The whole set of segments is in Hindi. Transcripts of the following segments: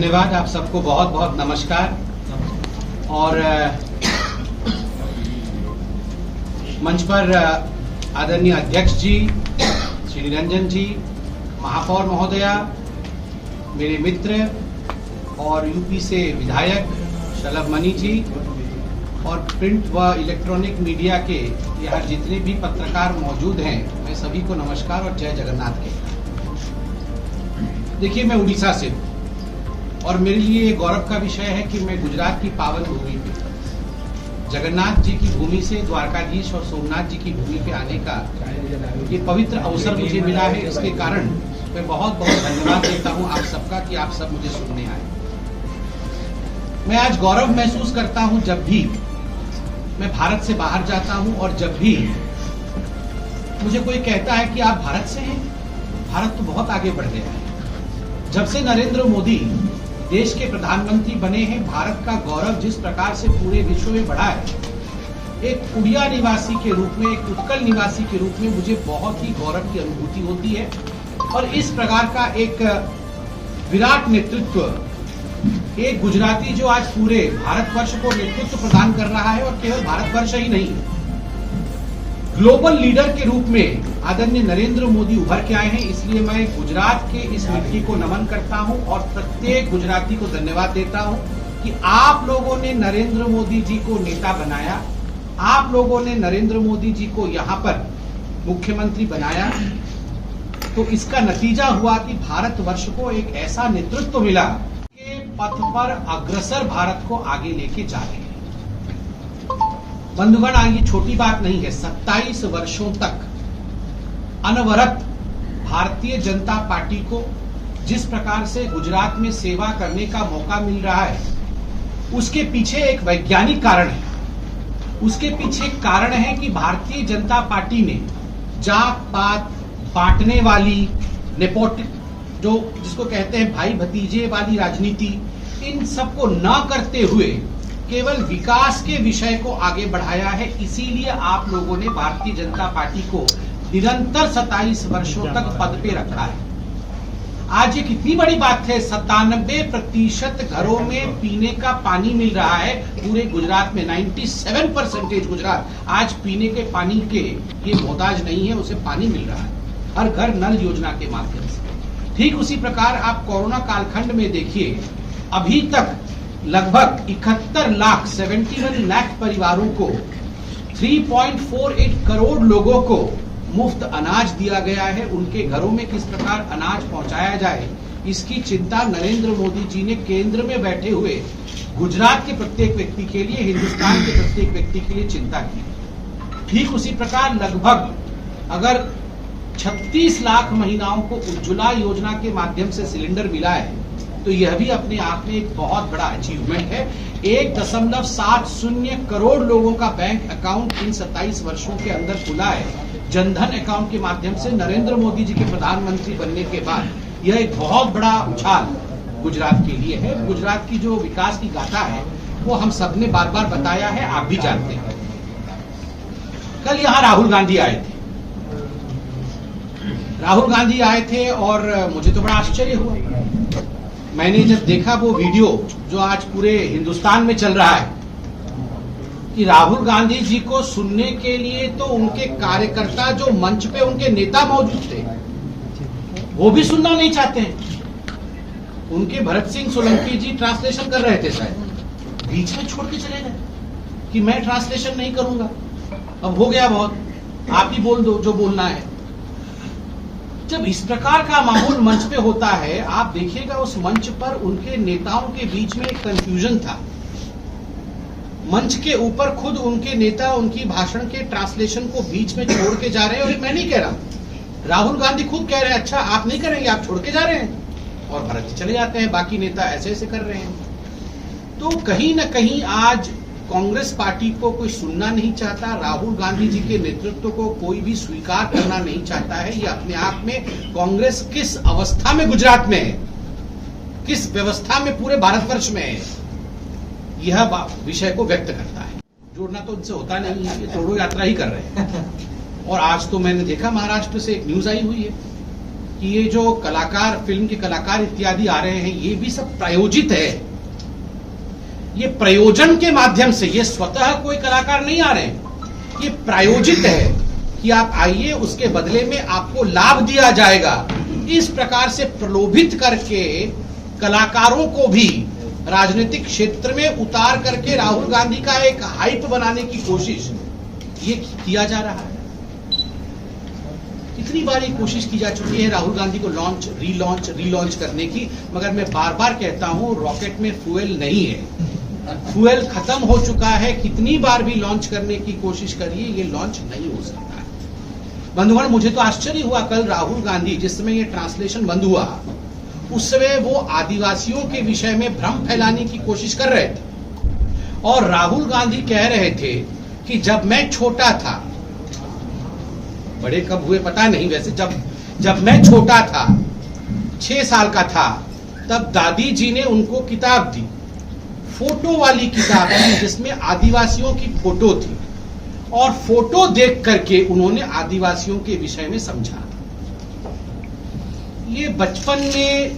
धन्यवाद। आप सबको बहुत बहुत नमस्कार। और मंच पर आदरणीय अध्यक्ष जी श्री निरंजन जी, महापौर महोदया, मेरे मित्र और यूपी से विधायक शलभ मनी जी और प्रिंट व इलेक्ट्रॉनिक मीडिया के यहाँ जितने भी पत्रकार मौजूद हैं, मैं सभी को नमस्कार और जय जगन्नाथ के। देखिए, मैं उड़ीसा से हूँ और मेरे लिए गौरव का विषय है कि मैं गुजरात की पावन भूमि पे, जगन्नाथ जी की भूमि से द्वारकाधीश और सोमनाथ जी की भूमि पे आने का ये पवित्र अवसर मुझे मिला है। इसके कारण मैं बहुत बहुत धन्यवाद देता हूँ आप सबका कि आप सब मुझे सुनने आए। मैं आज गौरव महसूस करता हूँ जब भी मैं भारत से बाहर जाता हूँ और जब भी मुझे कोई कहता है कि आप भारत से हैं। भारत तो बहुत आगे बढ़ गया है। जब से नरेंद्र मोदी देश के प्रधानमंत्री बने हैं, भारत का गौरव जिस प्रकार से पूरे विश्व में बढ़ा है, एक उड़िया निवासी के रूप में, एक उत्कल निवासी के रूप में मुझे बहुत ही गौरव की अनुभूति होती है। और इस प्रकार का एक विराट नेतृत्व, एक गुजराती जो आज पूरे भारतवर्ष को नेतृत्व प्रदान कर रहा है, और केवल भारतवर्ष ही नहीं, ग्लोबल लीडर के रूप में आदरणीय नरेंद्र मोदी उभर के आए हैं। इसलिए मैं गुजरात के इस मिट्टी को नमन करता हूं और प्रत्येक गुजराती को धन्यवाद देता हूं कि आप लोगों ने नरेंद्र मोदी जी को नेता बनाया, आप लोगों ने नरेंद्र मोदी जी को यहां पर मुख्यमंत्री बनाया। तो इसका नतीजा हुआ कि भारतवर्ष को एक ऐसा नेतृत्व मिला कि पथ पर अग्रसर भारत को आगे लेके जा रहे हैं। बंधुगण, ये छोटी बात नहीं है। 27 वर्षों तक अनवरत भारतीय जनता पार्टी को जिस प्रकार से गुजरात में सेवा करने का मौका मिल रहा है, उसके पीछे एक वैज्ञानिक कारण है। उसके पीछे कारण है कि भारतीय जनता पार्टी ने जात पात बांटने वाली, नेपोटिक, जो जिसको कहते हैं भाई भतीजे वाली राजनीति, इन सबको न करते हुए केवल विकास के विषय को आगे बढ़ाया है। इसीलिए आप लोगों ने भारतीय जनता पार्टी को निरंतर 27 वर्षों तक पद पे रखा है। आज ये कितनी बड़ी बात है, 97% घरों में पीने का पानी मिल रहा है पूरे गुजरात में। 97% गुजरात आज पीने के पानी के ये मोहताज नहीं है, उसे पानी मिल रहा है हर घर नल योजना के माध्यम से। ठीक उसी प्रकार आप कोरोना कालखंड में देखिए, अभी तक लगभग 71 लाख परिवारों को, 3.48 करोड़ लोगों को मुफ्त अनाज दिया गया है। उनके घरों में किस प्रकार अनाज पहुंचाया जाए, इसकी चिंता नरेंद्र मोदी जी ने केंद्र में बैठे हुए गुजरात के प्रत्येक व्यक्ति के लिए, हिंदुस्तान के प्रत्येक व्यक्ति के लिए चिंता की। ठीक उसी प्रकार लगभग अगर 36 लाख महिलाओं को उज्ज्वला योजना के माध्यम से सिलेंडर मिला है, तो यह भी अपने आप में एक बहुत बड़ा अचीवमेंट है। 1.70 करोड़ लोगों का बैंक अकाउंट इन 27 वर्षों के अंदर खुला है जनधन अकाउंट के माध्यम से। नरेंद्र मोदी जी के प्रधानमंत्री बनने के बाद यह एक बहुत बड़ा उछाल गुजरात के लिए है। गुजरात की जो विकास की गाथा है वो हम सबने बार बार बताया है, आप भी जानते हैं। कल यहाँ राहुल गांधी आए थे। राहुल गांधी आए थे और मुझे तो बड़ा आश्चर्य हुआ। मैंने जब देखा वो वीडियो जो आज पूरे हिंदुस्तान में चल रहा है कि राहुल गांधी जी को सुनने के लिए तो उनके कार्यकर्ता, जो मंच पे उनके नेता मौजूद थे, वो भी सुनना नहीं चाहते हैं। उनके भरत सिंह सोलंकी जी ट्रांसलेशन कर रहे थे, शायद बीच में छोड़ के चले गए कि मैं ट्रांसलेशन नहीं करूंगा, अब हो गया बहुत, आप ही बोल दो जो बोलना है। जब इस प्रकार का माहौल मंच पे होता है, आप देखिएगा उस मंच पर उनके नेताओं के बीच में एक कंफ्यूजन था। मंच के ऊपर खुद उनके नेता उनकी भाषण के ट्रांसलेशन को बीच में छोड़ के जा रहे हैं। और मैं नहीं कह रहा, राहुल गांधी खुद कह रहे हैं, अच्छा आप नहीं करेंगे, आप छोड़ के जा रहे हैं, और भरत चले जाते हैं, बाकी नेता ऐसे ऐसे कर रहे हैं। तो कहीं ना कहीं आज कांग्रेस पार्टी को कोई सुनना नहीं चाहता, राहुल गांधी जी के नेतृत्व को कोई भी स्वीकार करना नहीं चाहता है। ये अपने आप में कांग्रेस किस अवस्था में गुजरात में है, किस व्यवस्था में पूरे भारतवर्ष में है, यह विषय को व्यक्त करता है। जोड़ना तो उनसे होता नहीं है, ये तोड़ो यात्रा ही कर रहे हैं। और आज तो मैंने देखा महाराष्ट्र से एक न्यूज आई हुई है कि ये जो कलाकार, फिल्म के कलाकार इत्यादि आ रहे हैं, ये भी सब प्रायोजित है। ये प्रयोजन के माध्यम से, ये स्वतः कोई कलाकार नहीं आ रहे हैं, ये प्रायोजित है कि आप आइए, उसके बदले में आपको लाभ दिया जाएगा। इस प्रकार से प्रलोभित करके कलाकारों को भी राजनीतिक क्षेत्र में उतार करके राहुल गांधी का एक हाइप बनाने की कोशिश ये किया जा रहा है। कितनी बार ये कोशिश की जा चुकी है राहुल गांधी को रीलॉन्च करने की, मगर मैं बार बार कहता हूं, रॉकेट में फ्यूल नहीं है, फ्यूल खत्म हो चुका है। कितनी बार भी लॉन्च करने की कोशिश करिए, ये लॉन्च नहीं हो सकता है। बंधुगण, मुझे तो आश्चर्य हुआ कल राहुल गांधी, जिस समय ये ट्रांसलेशन बंद हुआ, उस समय वो आदिवासियों के विषय में भ्रम फैलाने की कोशिश कर रहे थे। और राहुल गांधी कह रहे थे कि जब मैं छोटा था, बड़े कब हुए पता नहीं, वैसे जब मैं छोटा था, 6 साल का था, तब दादी जी ने उनको किताब दी, फोटो वाली किताब थी, जिसमें आदिवासियों की फोटो थी, और फोटो देख करके उन्होंने आदिवासियों के विषय में समझा। ये बचपन में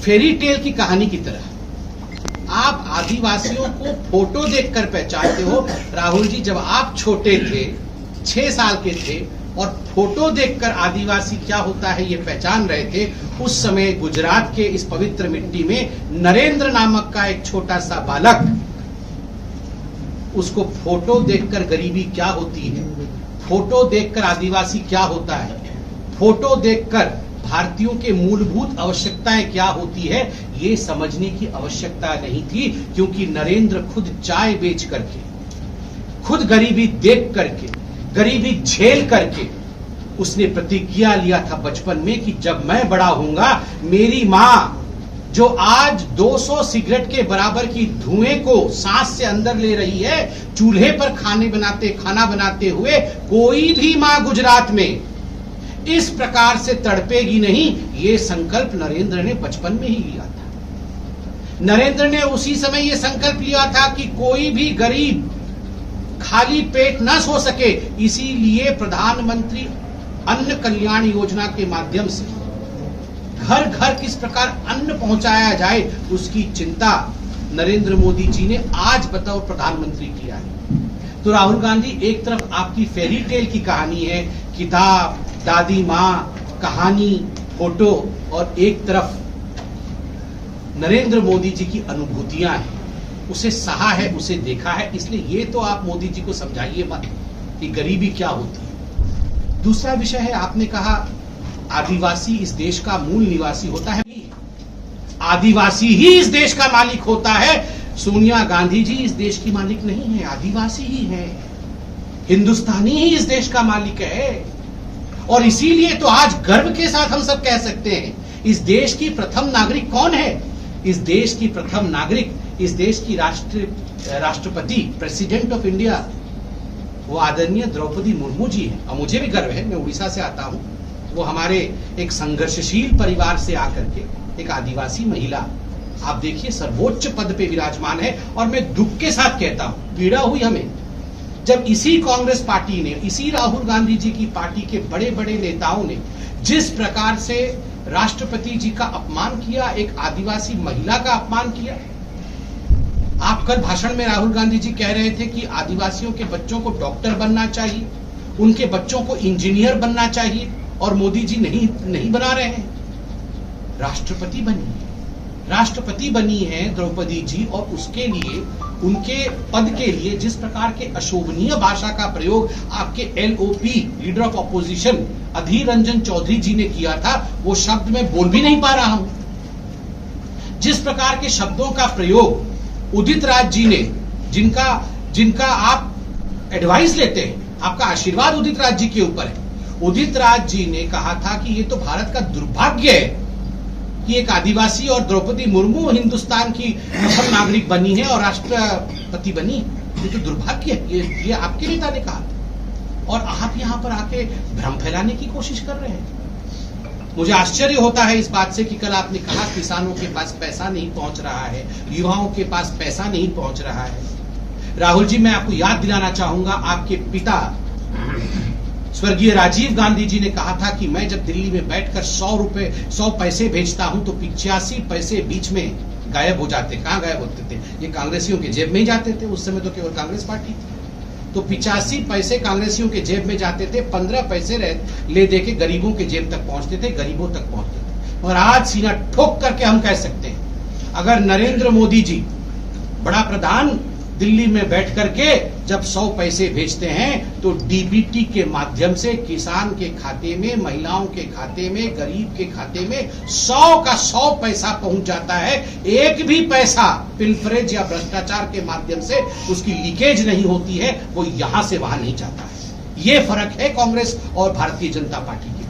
फेरी टेल की कहानी की तरह आप आदिवासियों को फोटो देखकर पहचानते हो। राहुल जी, जब आप छोटे थे, 6 साल के थे, और फोटो देखकर आदिवासी क्या होता है ये पहचान रहे थे, उस समय गुजरात के इस पवित्र मिट्टी में नरेंद्र नामक का एक छोटा सा बालक, उसको फोटो देखकर गरीबी क्या होती है, फोटो देखकर आदिवासी क्या होता है, फोटो देखकर भारतीयों के मूलभूत आवश्यकताएं क्या होती है, ये समझने की आवश्यकता नहीं थी। क्योंकि नरेंद्र खुद चाय बेच करके, खुद गरीबी देख करके, गरीबी झेल करके उसने प्रतिज्ञा लिया था बचपन में कि जब मैं बड़ा होऊंगा, मेरी मां जो आज 200 सिगरेट के बराबर की धुएं को सांस से अंदर ले रही है, चूल्हे पर खाना बनाते हुए, कोई भी मां गुजरात में इस प्रकार से तड़पेगी नहीं। ये संकल्प नरेंद्र ने बचपन में ही लिया था। नरेंद्र ने उसी समय ये संकल्प लिया था कि कोई भी गरीब खाली पेट न सो सके, इसीलिए प्रधानमंत्री अन्न कल्याण योजना के माध्यम से घर घर किस प्रकार अन्न पहुंचाया जाए, उसकी चिंता नरेंद्र मोदी जी ने आज बतौर प्रधानमंत्री किया है। तो राहुल गांधी, एक तरफ आपकी फेरी टेल की कहानी है, किताब, दादी माँ, कहानी, फोटो, और एक तरफ नरेंद्र मोदी जी की अनुभूतियां हैं, उसे सहा है, उसे देखा है। इसलिए ये तो आप मोदी जी को समझाइए मत कि गरीबी क्या होती है। दूसरा विषय है, आपने कहा आदिवासी इस देश का मूल निवासी होता है। आदिवासी ही इस देश का मालिक होता है। सोनिया गांधी जी इस देश की मालिक नहीं है, आदिवासी ही है, हिंदुस्तानी ही इस देश का मालिक है। और इसीलिए तो आज गर्व के साथ हम सब कह सकते हैं, इस देश की प्रथम नागरिक कौन है? इस देश की प्रथम नागरिक, इस देश की राष्ट्रपति, प्रेसिडेंट ऑफ इंडिया, वो आदरणीय द्रौपदी मुर्मू जी है। और मुझे भी गर्व है, मैं उड़ीसा से आता हूं, वो हमारे एक संघर्षशील परिवार से आकर के एक आदिवासी महिला, आप देखिए, सर्वोच्च पद पे विराजमान है। और मैं दुख के साथ कहता हूं, पीड़ा हुई हमें जब इसी कांग्रेस पार्टी ने, इसी राहुल गांधी जी की पार्टी के बड़े बड़े नेताओं ने जिस प्रकार से राष्ट्रपति जी का अपमान किया, एक आदिवासी महिला का अपमान किया। आप कल भाषण में राहुल गांधी जी कह रहे थे कि आदिवासियों के बच्चों को डॉक्टर बनना चाहिए, उनके बच्चों को इंजीनियर बनना चाहिए, और मोदी जी नहीं बना रहे हैं। राष्ट्रपति बनी है द्रौपदी जी, और उसके लिए, उनके पद के लिए जिस प्रकार के अशोभनीय भाषा का प्रयोग आपके LOP, leader of opposition, Adhir Ranjan Chaudhary जी ने किया था, वो शब्द मैं बोल भी नहीं पा रहा हूं। जिस प्रकार के शब्दों का प्रयोग उदित राज जी ने, जिनका आप एडवाइस लेते हैं, आपका आशीर्वाद उदित राज जी के ऊपर है। उदित राज जी ने कहा था कि ये तो भारत का दुर्भाग्य है कि एक आदिवासी और द्रौपदी मुर्मू हिंदुस्तान की प्रथम नागरिक बनी है और राष्ट्रपति बनी, ये तो दुर्भाग्य है। ये आपके नेता ने कहा था, और आप यहां पर आके भ्रम फैलाने की कोशिश कर रहे हैं। मुझे आश्चर्य होता है इस बात से कि कल आपने कहा किसानों के पास पैसा नहीं पहुंच रहा है, युवाओं के पास पैसा नहीं पहुंच रहा है। राहुल जी, मैं आपको याद दिलाना चाहूंगा, आपके पिता स्वर्गीय राजीव गांधी जी ने कहा था कि मैं जब दिल्ली में बैठकर 100 पैसे भेजता हूं तो 85 पैसे बीच में गायब हो जाते। कहां गायब होते थे? ये कांग्रेसियों के जेब में ही जाते थे। उस समय तो केवल कांग्रेस पार्टी थी। तो 85 पैसे कांग्रेसियों के जेब में जाते थे, 15 पैसे ले दे के गरीबों के जेब तक पहुंचते थे, गरीबों तक पहुंचते थे। और आज सीना ठोक करके हम कह सकते हैं, अगर नरेंद्र मोदी जी बड़ा प्रधान दिल्ली में बैठ करके जब 100 पैसे भेजते हैं तो डीबीटी के माध्यम से किसान के खाते में, महिलाओं के खाते में, गरीब के खाते में 100 का 100 पैसा पहुंच जाता है। एक भी पैसा पिलफरेज या भ्रष्टाचार के माध्यम से उसकी लीकेज नहीं होती है, वो यहां से वहां नहीं जाता है। ये फर्क है कांग्रेस और भारतीय जनता पार्टी के